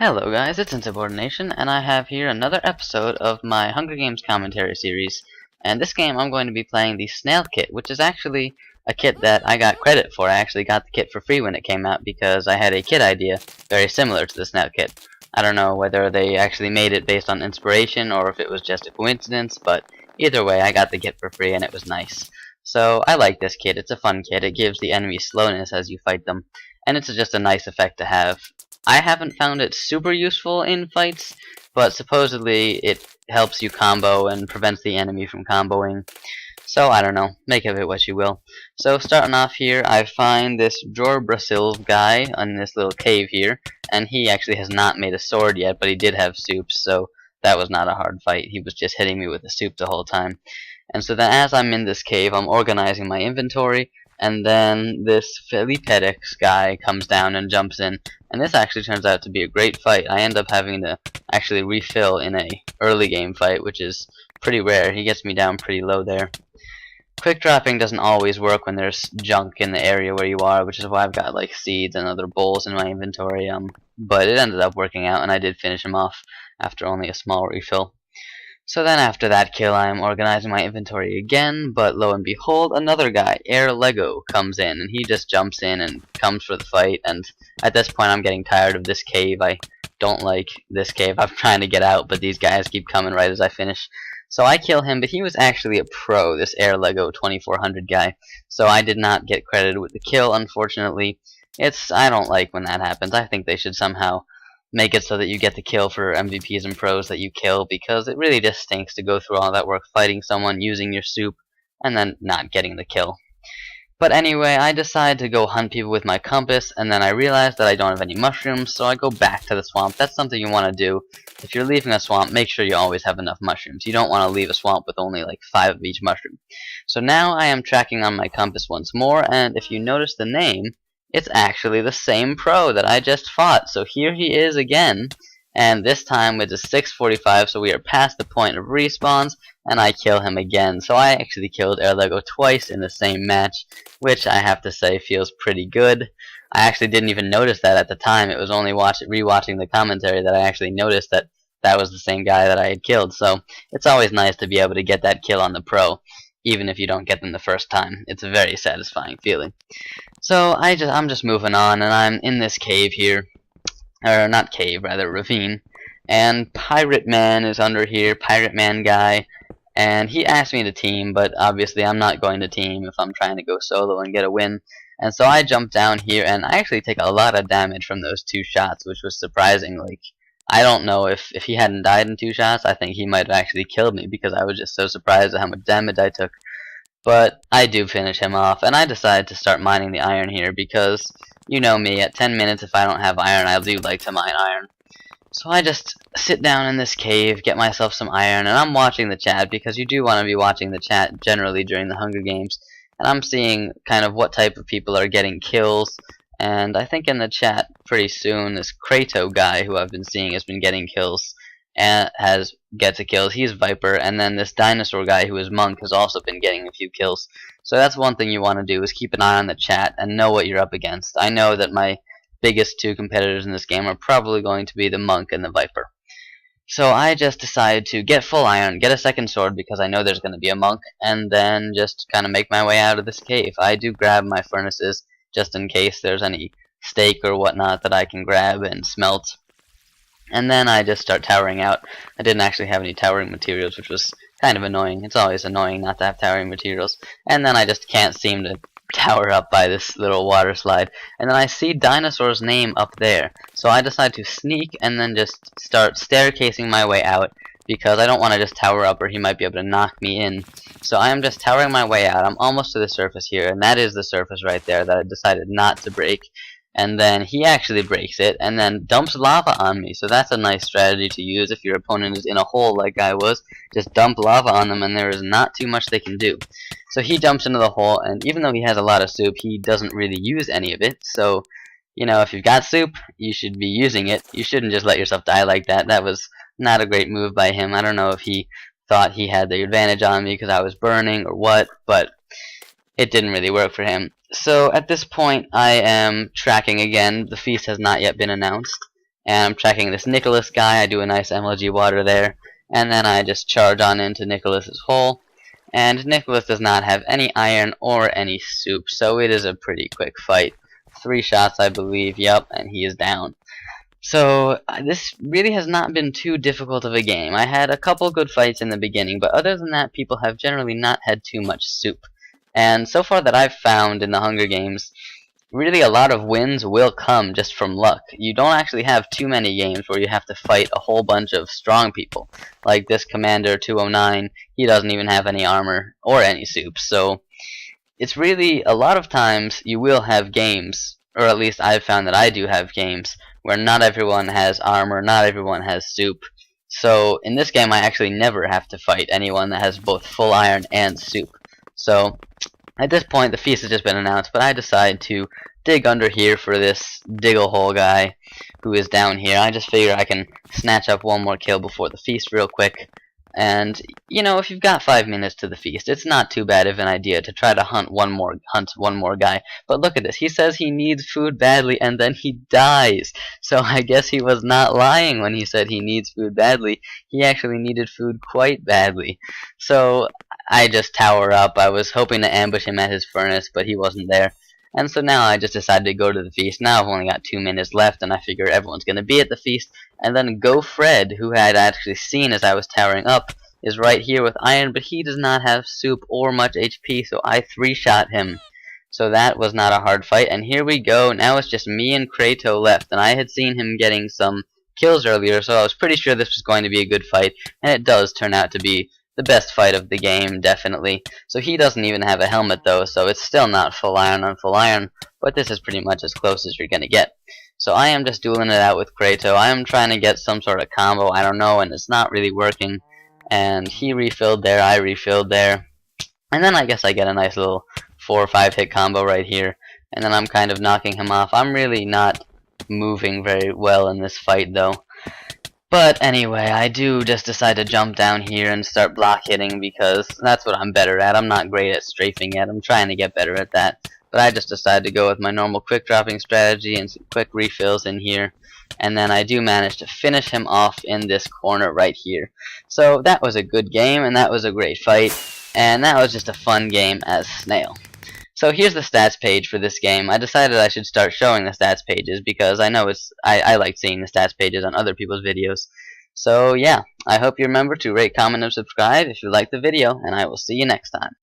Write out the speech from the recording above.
Hello guys, it's Insubordination, and I have here another episode of my Hunger Games commentary series. And this game I'm going to be playing the Snail kit, which is actually a kit that I got credit for. I actually got the kit for free when it came out because I had a kit idea very similar to the Snail kit. I don't know whether they actually made it based on inspiration or if it was just a coincidence, but either way I got the kit for free and it was nice. So I like this kit. It's a fun kit. It gives the enemy slowness as you fight them, and it's just a nice effect to have. I haven't found it super useful in fights, but supposedly it helps you combo and prevents the enemy from comboing. So I don't know, make of it what you will. So starting off here, I find this Jor Brasil guy in this little cave here, and he actually has not made a sword yet, but he did have soups, so that was not a hard fight. He was just hitting me with the soup the whole time. And so then as I'm in this cave, I'm organizing my inventory, and then this Filipedix guy comes down and jumps in, and this actually turns out to be a great fight. I end up having to actually refill in a early game fight, which is pretty rare. He gets me down pretty low there. Quick dropping doesn't always work when there's junk in the area where you are, which is why I've got like seeds and other bowls in my inventory. But it ended up working out, and I did finish him off after only a small refill. So then after that kill, I'm organizing my inventory again, but lo and behold, another guy, Air Lego, comes in, and he just jumps in and comes for the fight, and at this point I'm getting tired of this cave. I don't like this cave. I'm trying to get out, but these guys keep coming right as I finish. So I kill him, but he was actually a pro, this Air Lego 2400 guy, so I did not get credited with the kill, unfortunately. I don't like when that happens. I think they should somehow make it so that you get the kill for MVPs and pros that you kill, because it really just stinks to go through all that work fighting someone using your soup and then not getting the kill. But anyway, I decide to go hunt people with my compass, and then I realize that I don't have any mushrooms, so I go back to the swamp. That's something you want to do. If you're leaving a swamp, make sure you always have enough mushrooms. You don't want to leave a swamp with only like 5 of each mushroom. So now I am tracking on my compass once more, and if you notice the name, it's actually the same pro that I just fought. So here he is again, and this time with a 645, so we are past the point of respawns, and I kill him again. So I actually killed Air Lego twice in the same match, which I have to say feels pretty good. I actually didn't even notice that at the time. It was only rewatching the commentary that I actually noticed that that was the same guy that I had killed. So it's always nice to be able to get that kill on the pro, even if you don't get them the first time. It's a very satisfying feeling. So I'm just moving on, and I'm in this cave here, or not cave, rather ravine, and Pirate Man is under here, Pirate Man guy, and he asked me to team, but obviously I'm not going to team if I'm trying to go solo and get a win. And so I jump down here, and I actually take a lot of damage from those 2 shots, which was surprising. Like, I don't know if he hadn't died in 2 shots, I think he might have actually killed me, because I was just so surprised at how much damage I took. But I do finish him off, and I decide to start mining the iron here, because you know me, at 10 minutes if I don't have iron, I do like to mine iron. So I just sit down in this cave, get myself some iron, and I'm watching the chat, because you do want to be watching the chat generally during the Hunger Games. And I'm seeing kind of what type of people are getting kills, and I think in the chat pretty soon this Krato guy who I've been seeing has been getting kills, and gets a kill. He's Viper, and then this dinosaur guy who is Monk has also been getting a few kills. So that's one thing you want to do, is keep an eye on the chat and know what you're up against. I know that my biggest 2 competitors in this game are probably going to be the Monk and the Viper. So I just decided to get full iron, get a second sword because I know there's going to be a Monk, and then just kind of make my way out of this cave. I do grab my furnaces just in case there's any steak or whatnot that I can grab and smelt. And then I just start towering out. I didn't actually have any towering materials, which was kind of annoying. It's always annoying not to have towering materials. And then I just can't seem to tower up by this little water slide. And then I see Dinosaur's name up there. So I decide to sneak and then just start staircasing my way out, because I don't want to just tower up or he might be able to knock me in. So I am just towering my way out. I'm almost to the surface here, and that is the surface right there that I decided not to break. And then he actually breaks it, and then dumps lava on me. So that's a nice strategy to use if your opponent is in a hole like I was. Just dump lava on them, and there is not too much they can do. So he jumps into the hole, and even though he has a lot of soup, he doesn't really use any of it. So, you know, if you've got soup, you should be using it. You shouldn't just let yourself die like that. That was not a great move by him. I don't know if he thought he had the advantage on me because I was burning or what, but it didn't really work for him. So at this point I am tracking again. The feast has not yet been announced, and I'm tracking this Nicholas guy. I do a nice MLG water there, and then I just charge on into Nicholas's hole. And Nicholas does not have any iron or any soup, so it is a pretty quick fight. 3 shots, I believe, yep, and he is down. So this really has not been too difficult of a game. I had a couple good fights in the beginning, but other than that, people have generally not had too much soup. And so far that I've found in the Hunger Games, really a lot of wins will come just from luck. You don't actually have too many games where you have to fight a whole bunch of strong people. Like this Commander 209, he doesn't even have any armor or any soup. So it's really, a lot of times you will have games, or at least I've found that I do have games, where not everyone has armor, not everyone has soup. So in this game I actually never have to fight anyone that has both full iron and soup. So at this point the feast has just been announced, but I decide to dig under here for this dig-a-hole guy who is down here. I just figure I can snatch up one more kill before the feast real quick. And, you know, if you've got 5 minutes to the feast, it's not too bad of an idea to try to hunt one more guy. But look at this. He says he needs food badly, and then he dies. So I guess he was not lying when he said he needs food badly. He actually needed food quite badly. So I just tower up. I was hoping to ambush him at his furnace, but he wasn't there. And so now I just decided to go to the feast. Now I've only got 2 minutes left, and I figure everyone's going to be at the feast. And then Go Fred, who had actually seen as I was towering up, is right here with iron, but he does not have soup or much HP, so I 3-shot him. So that was not a hard fight, and here we go. Now it's just me and Kratos left, and I had seen him getting some kills earlier, so I was pretty sure this was going to be a good fight, and it does turn out to be the best fight of the game, definitely. So he doesn't even have a helmet though, so it's still not full iron on full iron, but this is pretty much as close as you're gonna get. So I am just dueling it out with Kratos. I am trying to get some sort of combo, I don't know, and it's not really working. And he refilled there, I refilled there. And then I guess I get a nice little 4 or 5 hit combo right here. And then I'm kind of knocking him off. I'm really not moving very well in this fight though. But anyway, I do just decide to jump down here and start block hitting because that's what I'm better at. I'm not great at strafing yet. I'm trying to get better at that. But I just decided to go with my normal quick dropping strategy and some quick refills in here. And then I do manage to finish him off in this corner right here. So that was a good game, and that was a great fight. And that was just a fun game as Snail. So here's the stats page for this game. I decided I should start showing the stats pages because I know I like seeing the stats pages on other people's videos. So yeah, I hope you remember to rate, comment, and subscribe if you liked the video, and I will see you next time.